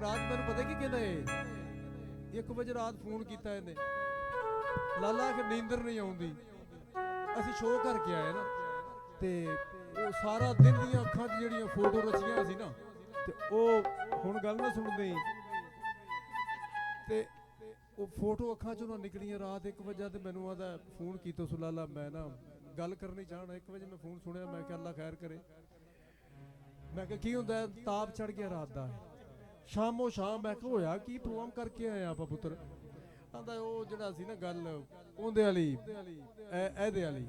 रात मैं पता की कहना है 1 ਵਜੇ रात फोन किया इन्हें लाला कि नींदर नहीं आती असी शो करके आए ना ते वो सारा दिन दी अखां च ਜਿਹੜੀਆਂ फोटो रचियां सी ना ते ਉਹ ਹੁਣ ਗੱਲ ना सुनदे ते ਉਹ फोटो अखां चों ना निकलियां रात 1 ਵਜੇ ते मैनू आदा फोन कीता सो लाला मैं ना गल करनी चाहना 1 ਵਜੇ मैं फोन सुनिया मैं क्या अल्लाह खैर करे मैं क्या की हुंदा ताप चढ़ गया रात दा शामो शाम मैं क्या होया की प्रोग्राम करके आए आप पुत्र आंदा ਉਹ ਜਿਹੜਾ ਸੀ ਨਾ ਗੱਲ ਉਹਦੇ ਵਾਲੀ ਇਹਦੇ ਵਾਲੀ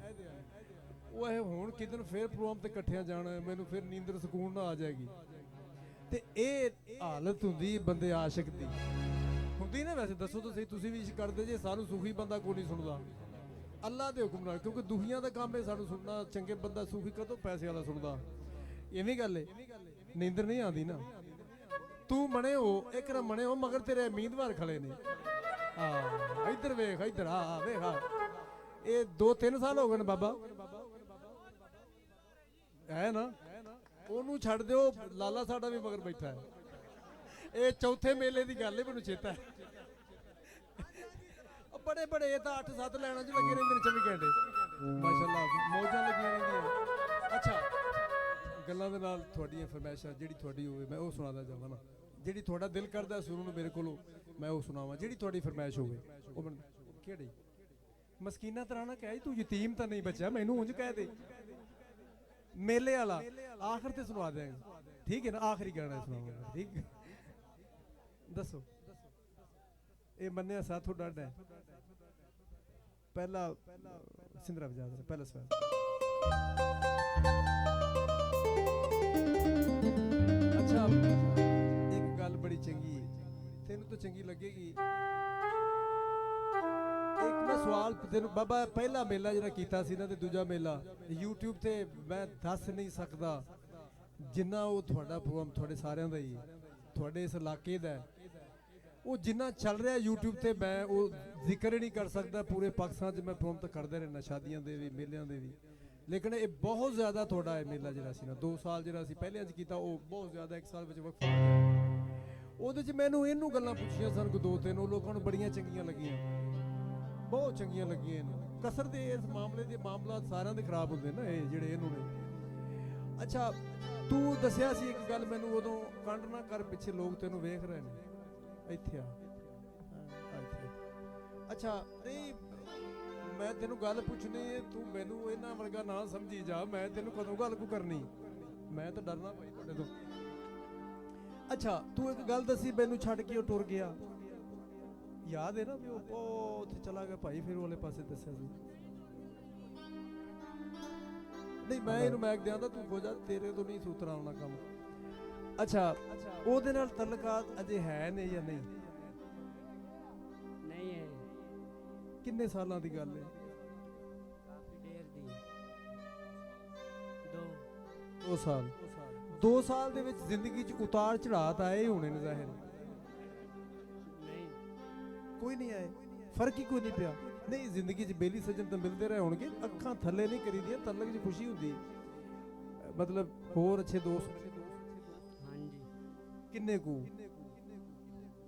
ਉਹ ਇਹ ਹੁਣ ਕਿਦਨ ਫੇਰ ਪ੍ਰੋਗਰਾਮ ਤੇ ਇਕੱਠਿਆਂ ਜਾਣਾ ਮੈਨੂੰ ਫਿਰ ਨੀਂਦਰ ਸਕੂਨ ਨਾ ਆ ਜਾਏਗੀ ਤੇ ਇਹ ਹਾਲਤ ਹੁੰਦੀ ਬੰਦੇ ਆਸ਼ਿਕ ਦੀ ਹੁੰਦੀ ਨਾ ਵੈਸੇ ਦੱਸੋ ਤਾਂ ਸਹੀ ਤੁਸੀਂ ਵੀ ਇਸ਼ ਕਰਦੇ ਜੇ ਸਾਨੂੰ ਸੁਖੀ ਬੰਦਾ ਕੋਈ ਨਹੀਂ ਸੁਣਦਾ ਅੱਲਾ ਦੇ ਹੁਕਮ ਨਾਲ ਕਿਉਂਕਿ ਦੁਖੀਆਂ ਦਾ ਕੰਮ ਹੈ ਸਾਨੂੰ ਸੁਣਨਾ ਚੰਗੇ ਬੰਦਾ ਸੁਖੀ ਕਦੋਂ ਪੈਸੇ ਵਾਲਾ ਸੁਣਦਾ ਐਵੇਂ ਗੱਲ ਹੈ ਨੀਂਦਰ ਨਹੀਂ ਆਉਂਦੀ ਨਾ ਤੂੰ ਮਣੇ ਹੋ ਇੱਕ ਰ ਮਣੇ ਹੋ ਮਗਰ ਤੇਰੇ ਉਮੀਦਵਾਰ ਖੜੇ ਨੇ ਹਾਂ ਇੱਧਰ ਵੇਖ ਇੱਧਰ ਆ ਵੇਖ ਇਹ 2-3 ਸਾਲ ਹੋ ਗਏ ਨੇ ਬਾਬਾ ਹੈ ਨਾ ਉਹਨੂੰ ਛੱਡ ਦਿਓ ਲਾਲਾ ਸਾਡਾ ਵੀ ਮਗਰ ਬੈਠਾ ਹੈ ਇਹ ਚੌਥੇ ਮੇਲੇ ਦੀ ਗੱਲ ਹੈ ਮੈਨੂੰ ਚੇਤਾ ਹੈ ਬੜੇ ਬੜੇ ਇਹ ਤਾਂ 8-7 ਲੈਣਾ ਚ ਲੱਗੇ ਰਹਿੰਦੇ ਨੇ 24 ਘੰਟੇ ਮਾਸ਼ਾਅੱਲਾ ਮੌਜਾਂ ਲੱਗੀਆਂ ਰਹਿੰਦੀਆਂ ਅੱਛਾ ਗੱਲਾਂ ਦੇ ਨਾਲ ਤੁਹਾਡੀਆਂ ਫਰਮਾਇਸ਼ਾਂ ਜਿਹੜੀ ਤੁਹਾਡੀ ਹੋਵੇ ਮੈਂ ਉਹ ਸੁਣਾਦਾ ਜਾਵਾਂ ਨਾ ਜਿਹੜੀ ਤੁਹਾਡਾ ਦਿਲ ਕਰਦਾ ਸੁਣਨ ਨੂੰ ਮੇਰੇ ਕੋਲੋਂ ਮੈਂ ਉਹ ਸੁਣਾਵਾਂ ਜਿਹੜੀ ਤੁਹਾਡੀ ਫਰਮਾਇਸ਼ ਹੋਵੇ ਉਹ ਮੈਨੂੰ ਕਿਹੜੀ ਮਸਕੀਨਾ ਤਰਾਨਾ ਕਹੇ ਤੂੰ ਯਤੀਮ ਤਾਂ ਨਹੀਂ ਬੱਚਾ ਮੈਨੂੰ ਉਂਝ ਕਹਿ ਦੇ ਮੇਲੇ ਵਾਲਾ ਆਖਰ ਤੇ ਸੁਣਾ ਦੇਂਗੇ ਠੀਕ ਹੈ ਨਾ ਆਖਰੀ ਗਾਣਾ ਸੁਣਾਵਾਂਗਾ ਠੀਕ ਦੱਸੋ ਇਹ ਮੰਨਿਆ ਸਾਥੋਂ ਡਾਡਾ ਹੈ ਪਹਿਲਾ ਸਿੰਦਰਾ ਵਜਾ ਦੇ ਪਹਿਲਾ ਸਵਾਲ ਅੱਛਾ ਇੱਕ ਗੱਲ ਬੜੀ ਚੰਗੀ ਤੈਨੂੰ ਤਾਂ ਚੰਗੀ ਲੱਗੇਗੀ ਇੱਕ ਮੈਂ ਸਵਾਲ ਤੈਨੂੰ ਬਾਬਾ ਪਹਿਲਾ ਮੇਲਾ ਜਿਹੜਾ ਕੀਤਾ ਸੀ ਨਾ ਤੇ ਦੂਜਾ ਮੇਲਾ YouTube ਤੇ ਮੈਂ ਦੱਸ ਨਹੀਂ ਸਕਦਾ ਜਿੰਨਾ ਉਹ ਤੁਹਾਡਾ ਪ੍ਰੋਗਰਾਮ ਤੁਹਾਡੇ ਸਾਰਿਆਂ ਦਾ ਹੀ ਤੁਹਾਡੇ ਇਸ ਇਲਾਕੇ ਦਾ ਉਹ ਜਿੰਨਾ ਚੱਲ ਰਿਹਾ YouTube ਤੇ ਮੈਂ ਉਹ ਜ਼ਿਕਰ ਹੀ ਨਹੀਂ ਕਰ ਸਕਦਾ ਪੂਰੇ ਪਾਕਿਸਤਾਨ 'ਚ ਮੈਂ ਪ੍ਰੋਗਰਾਮ ਤਾਂ ਕਰਦੇ ਰਹਿਣਾ ਸ਼ਾਦੀਆਂ ਦੇ ਵੀ ਮੇਲਿਆਂ ਦੇ ਵੀ ਲੇਕਿਨ ਇਹ ਬਹੁਤ ਜ਼ਿਆਦਾ ਤੁਹਾਡਾ ਇਹ ਮੇਲਾ ਜਿਹੜਾ ਸੀ ਨਾ 2 ਸਾਲ ਜਿਹੜਾ ਸੀ ਪਹਿਲਿਆਂ 'ਚ ਕੀਤਾ ਉਹ ਬਹੁਤ ਜ਼ਿਆਦਾ 1 ਸਾਲ ਵਿੱਚ ਵਕਫਾ ਉਹਦੇ 'ਚ ਮੈਨੂੰ ਇਹਨੂੰ ਗੱਲਾਂ ਪੁੱਛੀਆਂ ਸਨ ਕੋ 2-3 ਉਹ ਲੋਕਾਂ ਨੂੰ ਬੜੀਆਂ ਚੰਗੀਆਂ ਲੱਗੀਆਂ ਬਹੁਤ ਚੰਗੀਆਂ ਲੱਗੀਆਂ ਇਹਨੂੰ ਕਸਰ ਦੇ ਇਸ ਮਾਮਲੇ ਦੇ ਮਾਮਲਾਤ ਸਾਰਿਆਂ ਦੇ ਖਰਾਬ ਹੁੰਦੇ ਨਾ ਇਹ ਜਿਹੜੇ ਇਹਨੂੰ ਨੇ ਅੱਛਾ ਤੂੰ ਦੱਸਿਆ ਸੀ ਇੱਕ ਗੱਲ ਮੈਨੂੰ ਉਦੋਂ ਕੰਡ ਨਾ ਕਰ ਪਿੱਛੇ ਲੋਕ ਤੈਨੂੰ ਵੇਖ ਰਹੇ ਨੇ ਇੱਥੇ ਆ ਅੱਛਾ ਨਹੀਂ ਮੈਂ ਤੈਨੂੰ ਗੱਲ ਪੁੱਛਣੀ ਹੈ ਤੂੰ ਮੈਨੂੰ ਇਹਨਾਂ ਵਰਗਾ ਨਾ ਸਮਝੀ ਜਾ ਮੈਂ ਤੈਨੂੰ ਕਦੋਂ ਗੱਲ ਕੋ ਕਰਨੀ ਮੈਂ ਤਾਂ ਡਰਨਾ ਭਾਈ ਤੁਹਾਡੇ ਤੋਂ ਅੱਛਾ ਤੂੰ ਇੱਕ ਗੱਲ ਦੱਸੀ ਮੈਨੂੰ ਛੱਡ ਕੇ ਉਹ ਟੁਰ ਗਿਆ ਯਾਦ ਹੈ ਨਾ ਵੀ ਉਹ ਉੱਥੇ ਚਲਾ ਗਿਆ ਭਾਈ ਫਿਰ ਵਾਲੇ ਪਾਸੇ ਦੱਸਿਆ ਸੀ ਨਹੀਂ ਮੈਂ ਇਹਨੂੰ ਮੈਗ ਦਿਆਂਦਾ ਤੂੰ ਖੋਜਾ ਤੇਰੇ ਤੋਂ ਨਹੀਂ ਸੂਤਰਾ ਆਉਣਾ ਕੰਮ ਅੱਛਾ ਉਹਦੇ ਨਾਲ ਤਲਕਾਤ ਅਜੇ ਹੈ ਨੇ ਜਾਂ ਨਹੀਂ ਨਹੀਂ ਹੈ ਕਿੰਨੇ ਸਾਲਾਂ ਦੀ ਗੱਲ ਹੈ ਕਾਫੀ ਦੇਰ ਦੀ 2 ਸਾਲ 2 ਸਾਲ ਦੇ ਵਿੱਚ ਜ਼ਿੰਦਗੀ 'ਚ ਉਤਾਰ ਚੜਾਅ ਆਏ ਹੋਣੇ ਨੇ ਜ਼ਾਹਿਰ ਨਹੀਂ ਕੋਈ ਨਹੀਂ ਆਏ ਫਰਕ ਹੀ ਕੋਈ ਨਹੀਂ ਪਿਆ ਨਹੀਂ ਜ਼ਿੰਦਗੀ 'ਚ ਬੇਲੀ ਸੱਜਣ ਤਾਂ ਮਿਲਦੇ ਰਹੇ ਹੋਣਗੇ ਅੱਖਾਂ ਥੱਲੇ ਨਹੀਂ ਕਰੀਦੀਆਂ ਤਲਕ 'ਚ ਖੁਸ਼ੀ ਹੁੰਦੀ ਮਤਲਬ ਹੋਰ ਅੱਛੇ ਦੋਸਤ ਹਾਂਜੀ ਕਿੰਨੇ ਕੁ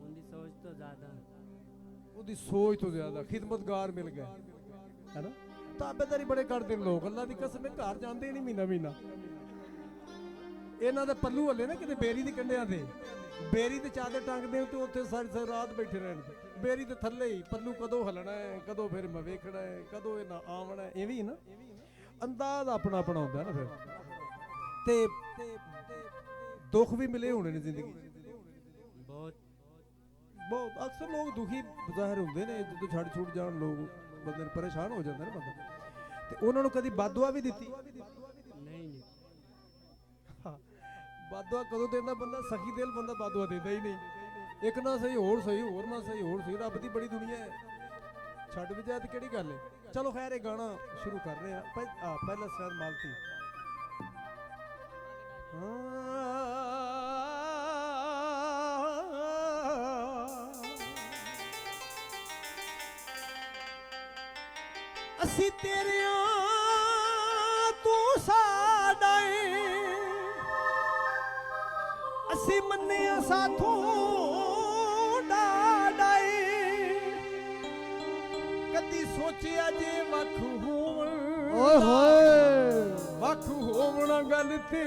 ਉਹਦੀ ਸੋਚ ਤੋਂ ਜ਼ਿਆਦਾ ਉਹਦੀ ਸੋਚ ਤੋਂ ਜ਼ਿਆਦਾ ਖਿਦਮਤਗਾਰ ਮਿਲ ਗਏ ਹੈ ਨਾ ਤਾਬੇਦਾਰੀ ਬੜੇ ਕਰਦੇ ਨੇ ਲੋਕ ਅੱਲਾ ਦੀ ਕਸਮ ਹੈ ਘਰ ਜਾਂਦੇ ਨਹੀਂ ਮਹੀਨਾ ਇਹਨਾਂ ਦੇ ਪੱਲੂ ਹੱਲੇ ਨਾ ਕਿਤੇ ਬੇਰੀ ਦੇ ਕੰਢਿਆਂ ਤੇ ਬੇਰੀ ਤੇ ਚਾਦਰ ਟੰਗਦੇ ਤੇ ਉੱਥੇ ਸਾਰੀ ਰਾਤ ਬੈਠੇ ਰਹਿਣ ਬੇਰੀ ਦੇ ਥੱਲੇ ਹੀ ਪੱਲੂ ਕਦੋਂ ਹਲਣਾ ਹੈ ਕਦੋਂ ਫਿਰ ਮੈਂ ਵੇਖਣਾ ਹੈ ਕਦੋਂ ਇਹਨਾਂ ਆਵਣਾ ਹੈ ਐਵੇਂ ਹੀ ਨਾ ਅੰਦਾਜ਼ ਆਪਣਾ ਆਪਣਾ ਹੁੰਦਾ ਨਾ ਫਿਰ ਤੇ ਦੁੱਖ ਵੀ ਮਿਲੇ ਹੋਣੇ ਨੇ ਜ਼ਿੰਦਗੀ ਬਹੁਤ ਅਕਸਰ ਲੋਕ ਦੁਖੀ ਜ਼ਾਹਿਰ ਹੁੰਦੇ ਨੇ ਜਦੋਂ ਛੱਡ ਛੁੱਟ ਜਾਣ ਲੋਕ ਬੰਦੇ ਨੂੰ ਪਰੇਸ਼ਾਨ ਹੋ ਜਾਂਦਾ ਨਾ ਬੰਦਾ ਤੇ ਉਹਨਾਂ ਨੂੰ ਕਦੀ ਬਦਦੁਆ ਵੀ ਦਿੱਤੀ ਨਹੀਂ ਬਦਦੁਆ ਕਦੋਂ ਦਿੰਦਾ ਬੰਦਾ ਸਖੀ ਦਿਲ ਬੰਦਾ ਬਦਦੁਆ ਦਿੰਦਾ ਹੀ ਨਹੀਂ ਇੱਕ ਨਾ ਸਹੀ ਹੋਰ ਸਹੀ ਹੋਰ ਨਾ ਸਹੀ ਹੋਰ ਸਹੀ ਰੱਬ ਦੀ ਬੜੀ ਦੁਨੀਆ ਹੈ ਛੱਡ ਵੀ ਜਾ ਤੇ ਕਿਹੜੀ ਗੱਲ ਹੈ ਚਲੋ ਖੈਰ ਇਹ ਗਾਣਾ ਸ਼ੁਰੂ ਕਰ ਰਹੇ ਆ ਪਹਿਲਾ ਸੈਦ ਮਾਲਤੀ ਅਸੀਂ ਤੇਰਿਆਂ ਤੂੰ ਸਾਡਾ ਏ ਅਸੀਂ ਮੰਨਿਆ ਸਾਥੋਂ ਸੋਚਿਆ ਜੇ ਵੱਖ ਹੋਵਣ ਓਏ ਹੋਏ ਵੱਖ ਹੋਵਣਾ ਗੱਲ ਤੇ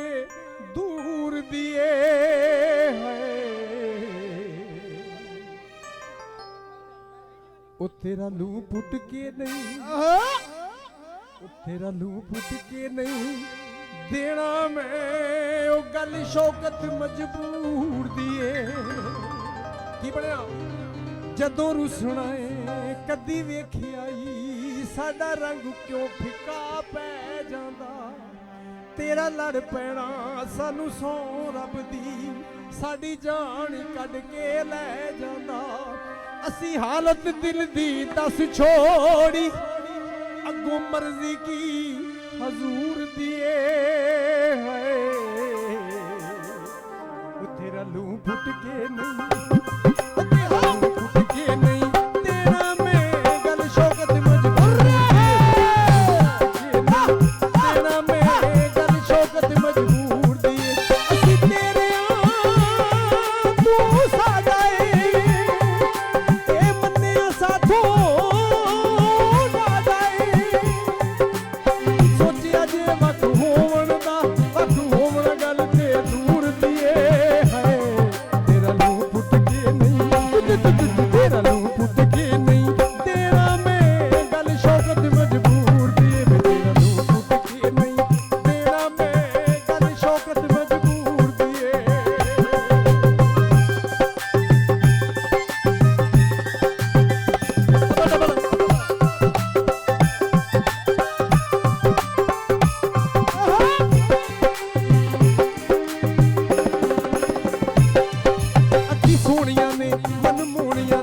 ਦੂਰ ਦੀ ਏ ਉਹ ਤੇਰਾ ਲੂ ਪੁੱਟ ਕੇ ਨਹੀਂ ਉਹ ਤੇਰਾ ਲੂ ਪੁੱਟ ਕੇ ਨਹੀਂ ਦੇਣਾ ਮੈਂ ਉਹ ਗੱਲ ਸ਼ੌਕਤ ਮਜਬੂਰ ਦੀ ਏ ਕੀ ਬਣਿਆ ਜਦੋਂ ਰੁਸਣਾ ਏ ਕਦੀ ਵੇਖਿਆ ਈ ਸਾਡਾ ਰੰਗ ਕਿਉਂ ਫਿੱਕਾ ਪੈ ਜਾਂਦਾ ਤੇਰਾ ਲੜ ਪੈਣਾ ਸਾਨੂੰ ਸੌ ਰੱਬ ਦੀ ਸਾਡੀ ਜਾਨ ਕੱਢ ਕੇ ਲੈ ਜਾਂਦਾ ਅਸੀਂ ਹਾਲਤ ਦਿਲ ਦੀ ਦੱਸ ਛੋੜੀ ਅੱਗੋਂ ਮਰਜ਼ੀ ਕੀ ਹਜ਼ੂਰ ਦੀ ਏ ਹਾਏ ਉਹ ਤੇਰਾ ਲੂ ਫੁੱਟ ਕੇ ਨਹੀਂ ਉਹ ਤੇਰਾ ਲੂ ਫੁੱਟ ਕੇ ਨਹੀਂ ਤੇਰਾ ਮੈਂ ਗੱਲ ਸ਼ੌਕਤ ਮਜਬੂਰ ਤੇਰਾ ਮੈਂ ਗੱਲ ਸ਼ੌਕਤ ਮਜਬੂਰ ਦੀ ਅਸੀਂ ਤੇਰੇ ਤੂੰ ਸਾਡਾ ਏ ਮੰਨਿਆ ਸਾਥੋਂ ਦਾਦਾ ਏ ਸੋਚਿਆ ਜੇ ਵੱਖ ਹੋਵਣ ਦਾ ਵੱਖ ਹੋਵਣ ਗੱਲ ਤੇ ਦੂਰ ਦੀ ਏ ਹਾਏ ਤੇਰਾ ਲੂ ਫੁੱਟ ਕੇ ਨਹੀਂ ਤੇਰਾ ਲੂ ਫੁੱਟ ਕੇ ਨਹੀਂ ਤੇਰਾ ਮੈਂ ਗੱਲ ਸ਼ੌਕਤ ਮਜਬੂਰ ਦੀ ਏ ਤੇਰਾ ਲੂ ਫੁੱਟ ਕੇ ਨਹੀਂ ਤੇਰਾ ਮੈਂ ਗੱਲ ਸ਼ੌਕਤ ਮਜਬੂਰ ਦੀ ਏ ਅੱਖੀ ਸੋਹਣੀਆਂ ਨੇ ਮਨ ਮੋਹਣੀਆਂ